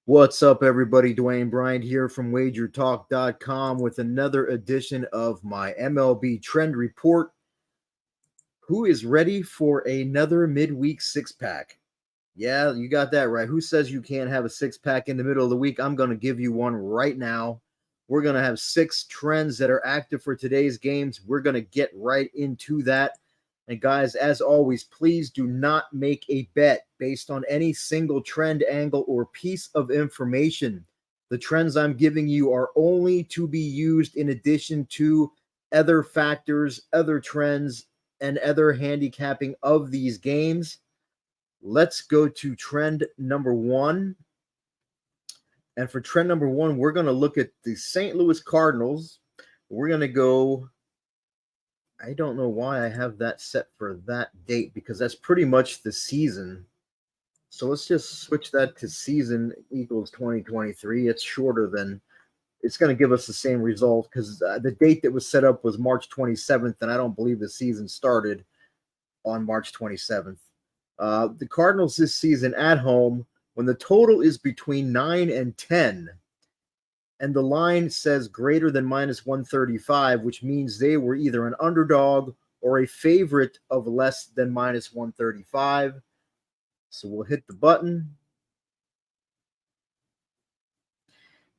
What's up, everybody? Dwayne Bryant here from WagerTalk.com with another edition of my MLB Trend Report. Who is ready for another midweek six-pack? Yeah, you got that right. Who says you can't have a six-pack in the middle of the week? I'm going to give you one right now. We're going to have 6 trends that are active for today's games. We're going to get right into that. And guys, as always, please do not make a bet based on any single trend, angle, or piece of information. The trends I'm giving you are only to be used in addition to other factors, other trends, and other handicapping of these games. Let's go to trend number 1. And for trend number 1, we're going to look at the St. Louis Cardinals. We're going to go, I don't know why I have that set for that date because that's pretty much the season. So let's just switch that to season equals 2023. It's shorter than, it's going to give us the same result because the date that was set up was March 27th, and I don't believe the season started on March 27th. The Cardinals this season at home, when the total is between 9 and 10, and the line says greater than minus 135, which means they were either an underdog or a favorite of less than minus 135. So we'll hit the button.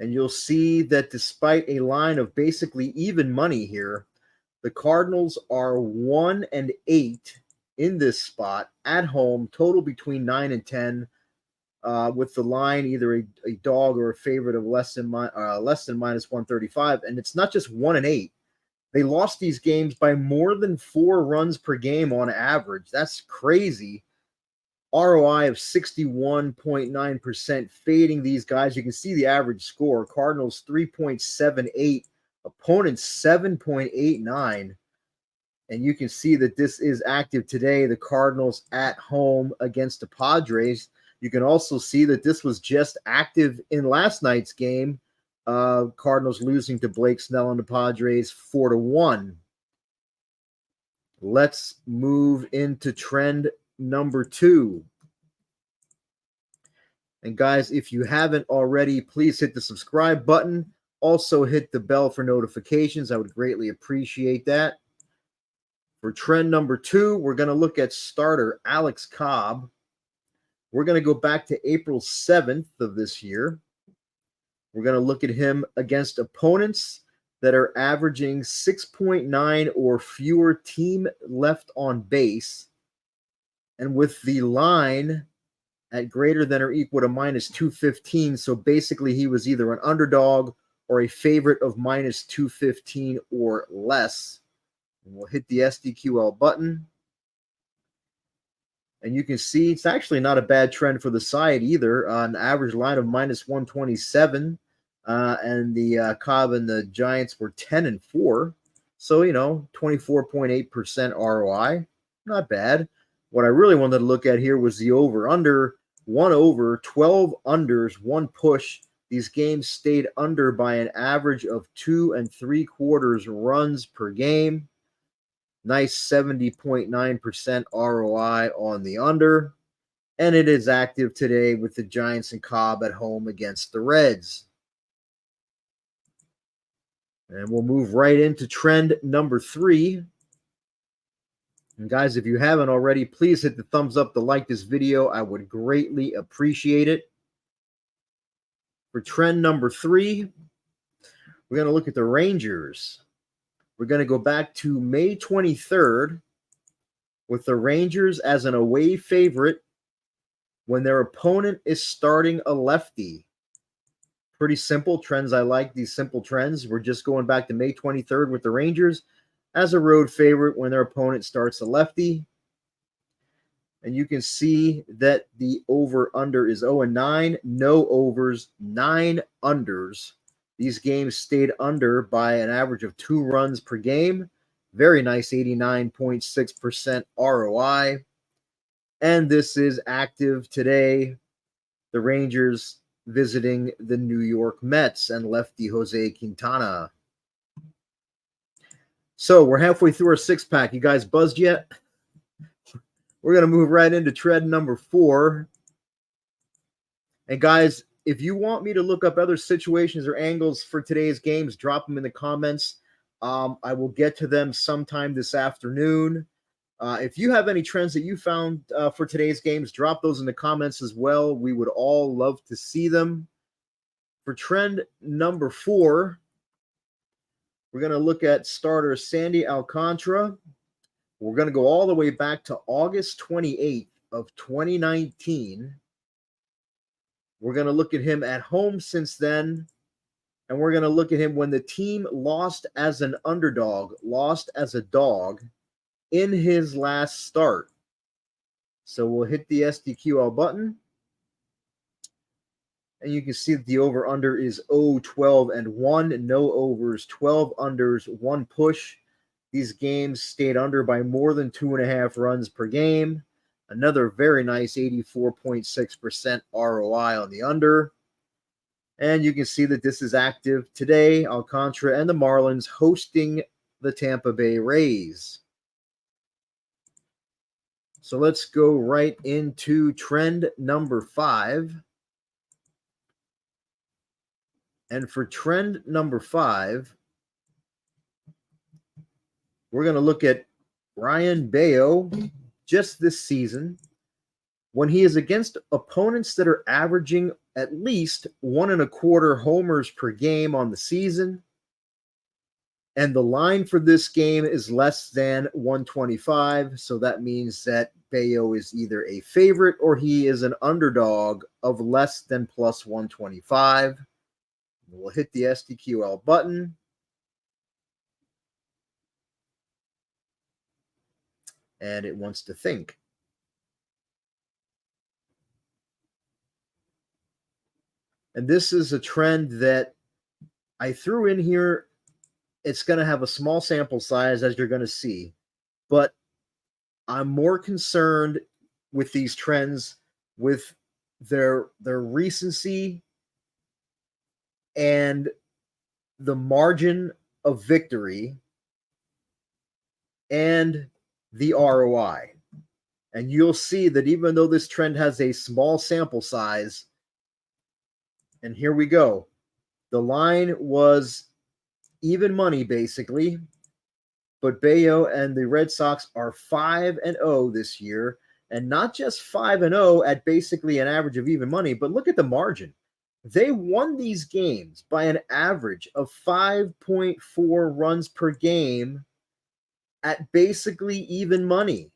And you'll see that despite a line of basically even money here, the Cardinals are 1-8 in this spot at home, total between 9 and 10. With the line either a dog or a favorite of less than minus 135. And it's not just 1-8. They lost these games by more than 4 runs per game on average. That's crazy. ROI of 61.9%, fading these guys. You can see the average score. Cardinals 3.78, opponents 7.89. And you can see that this is active today. The Cardinals at home against the Padres. You can also see that this was just active in last night's game. Cardinals losing to Blake Snell and the Padres 4-1. Let's move into trend number 2. And guys, if you haven't already, please hit the subscribe button. Also hit the bell for notifications. I would greatly appreciate that. For trend number 2, we're going to look at starter Alex Cobb. We're going to go back to April 7th of this year. We're going to look at him against opponents that are averaging 6.9 or fewer team left on base. And with the line at greater than or equal to minus 215. So basically he was either an underdog or a favorite of minus 215 or less. And we'll hit the SDQL button. And you can see it's actually not a bad trend for the side either. An average line of minus 127. And the Cobb and the Giants were 10-4. So, 24.8% ROI. Not bad. What I really wanted to look at here was the over-under. 1 over, 12 unders, 1 push. These games stayed under by an average of 2 3/4 runs per game. Nice 70.9% ROI on the under. And it is active today with the Giants and Cobb at home against the Reds. And we'll move right into trend number 3. And guys, if you haven't already, please hit the thumbs up to like this video. I would greatly appreciate it. For trend number 3, we're going to look at the Rangers. We're going to go back to May 23rd with the Rangers as an away favorite when their opponent is starting a lefty. Pretty simple trends. I like these simple trends. We're just going back to May 23rd with the Rangers as a road favorite when their opponent starts a lefty. And you can see that the over-under is 0-9. No overs, 9 unders. These games stayed under by an average of 2 runs per game. Very nice 89.6% ROI. And this is active today. The Rangers visiting the New York Mets and lefty Jose Quintana. So we're halfway through our 6-pack. You guys buzzed yet? We're going to move right into trend number 4. And guys, if you want me to look up other situations or angles for today's games, drop them in the comments. I will get to them sometime this afternoon. If you have any trends that you found for today's games, drop those in the comments as well. We would all love to see them. For trend number 4, we're going to look at starter Sandy Alcantara. We're going to go all the way back to August 28th of 2019. We're going to look at him at home since then. And we're going to look at him when the team lost as an underdog, lost as a dog in his last start. So we'll hit the SDQL button. And you can see that the over-under is 0-12-1. No overs, 12 unders, 1 push. These games stayed under by more than 2.5 runs per game. Another very nice 84.6% ROI on the under. And you can see that this is active today. Alcantara and the Marlins hosting the Tampa Bay Rays. So let's go right into trend number 5. And for trend number 5, we're going to look at Ryan Bayo just this season when he is against opponents that are averaging at least 1.25 homers per game on the season. And the line for this game is less than 125. So that means that Bayo is either a favorite or he is an underdog of less than plus 125. We'll hit the SDQL button. And it wants to think. And this is a trend that I threw in here. It's going to have a small sample size, as you're going to see. But I'm more concerned with these trends with their recency and the margin of victory and the ROI. And you'll see that even though this trend has a small sample size, and here we go, the line was even money basically, but Bayo and the Red Sox are 5-0 this year, and not just 5-0 at basically an average of even money, but look at the margin. They won these games by an average of 5.4 runs per game at basically even money.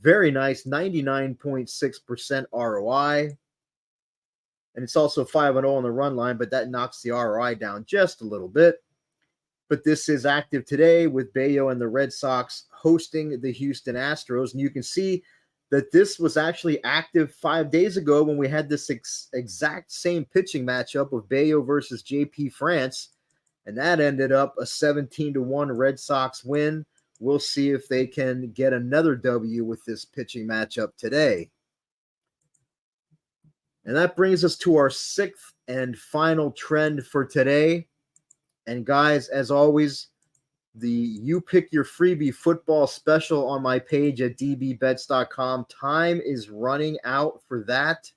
Very nice, 99.6% ROI. And it's also 5-0 on the run line, but that knocks the ROI down just a little bit. But this is active today with Bayo and the Red Sox hosting the Houston Astros. And you can see that this was actually active 5 days ago when we had this exact same pitching matchup of Bayo versus JP France. And that ended up a 17-1 Red Sox win. We'll see if they can get another W with this pitching matchup today. And that brings us to our 6th and final trend for today. And guys, as always, the You Pick Your Freebie football special on my page at dbbets.com. Time is running out for that.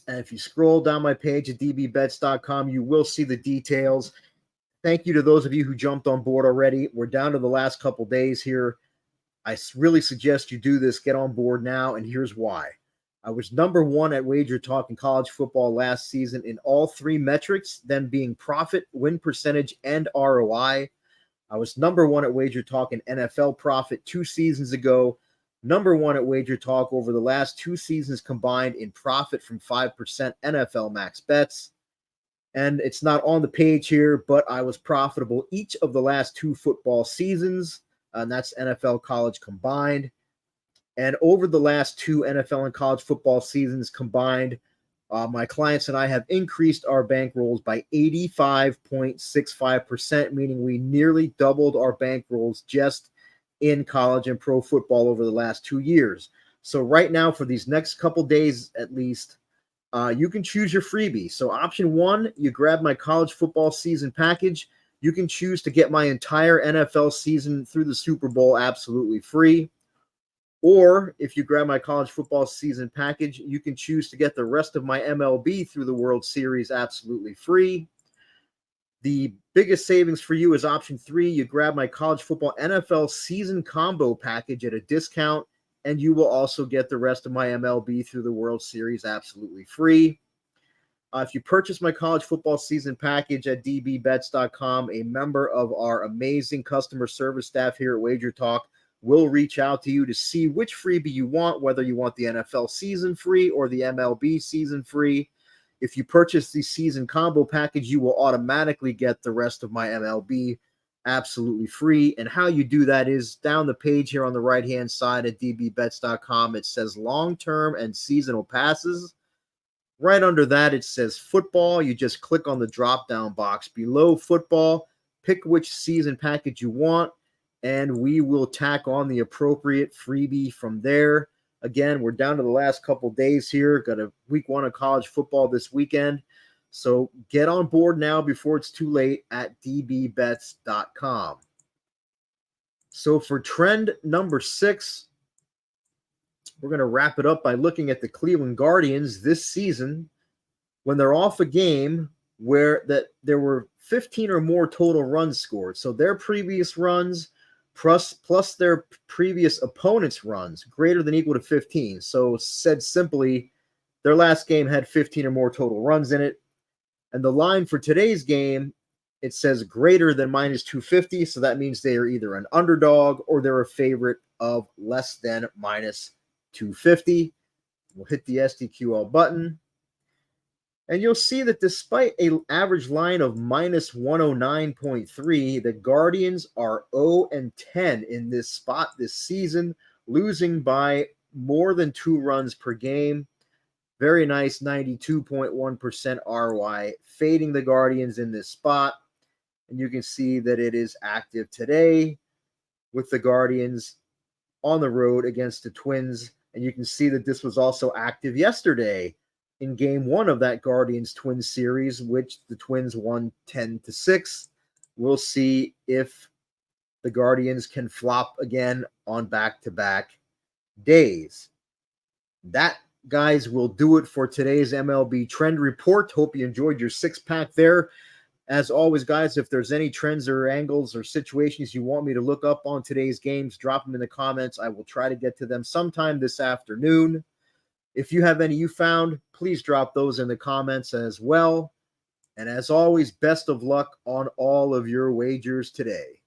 And if you scroll down my page at dbbets.com, you will see the details. Thank you to those of you who jumped on board already. We're down to the last couple days here. I really suggest you do this. Get on board now, and here's why. I was number 1 at WagerTalk in college football last season in all 3 metrics, them being profit, win percentage, and ROI. I was number 1 at WagerTalk in NFL profit 2 seasons ago, number 1 at WagerTalk over the last 2 seasons combined in profit from 5% NFL max bets. And it's not on the page here, but I was profitable each of the last 2 football seasons, and that's NFL college combined. And over the last 2 NFL and college football seasons combined, my clients and I have increased our bankrolls by 85.65%, meaning we nearly doubled our bankrolls just in college and pro football over the last 2 years. So right now, for these next couple days at least, you can choose your freebie. So option 1, you grab my college football season package. You can choose to get my entire NFL season through the Super Bowl absolutely free. Or if you grab my college football season package, you can choose to get the rest of my MLB through the World Series absolutely free. The biggest savings for you is option 3. You grab my college football NFL season combo package at a discount, and you will also get the rest of my MLB through the World Series absolutely free. If you purchase my college football season package at dbbets.com, a member of our amazing customer service staff here at WagerTalk will reach out to you to see which freebie you want, whether you want the NFL season free or the MLB season free. If you purchase the season combo package, you will automatically get the rest of my MLB absolutely free. And how you do that is down the page here on the right-hand side at dbbets.com. It says long-term and seasonal passes. Right under that, it says football. You just click on the drop-down box below football, pick which season package you want, and we will tack on the appropriate freebie from there. Again, we're down to the last couple days here. Got a week 1 of college football this weekend. So get on board now before it's too late at dbbets.com. So for trend number 6, we're going to wrap it up by looking at the Cleveland Guardians this season when they're off a game where there were 15 or more total runs scored. So their previous runs plus their previous opponent's runs greater than equal to 15. So said simply, their last game had 15 or more total runs in it. And the line for today's game, it says greater than minus 250. So that means they are either an underdog or they're a favorite of less than minus 250. We'll hit the SDQL button. And you'll see that despite an average line of minus 109.3, the Guardians are 0-10 in this spot this season, losing by more than 2 runs per game. Very nice 92.1% ROI, fading the Guardians in this spot. And you can see that it is active today with the Guardians on the road against the Twins. And you can see that this was also active yesterday in game 1 of that Guardians-Twins series, which the Twins won 10-6. We'll see if the Guardians can flop again on back-to-back days. That, guys, will do it for today's MLB Trend Report. Hope you enjoyed your 6-pack there. As always, guys, if there's any trends or angles or situations you want me to look up on today's games, drop them in the comments. I will try to get to them sometime this afternoon. If you have any you found, please drop those in the comments as well. And as always, best of luck on all of your wagers today.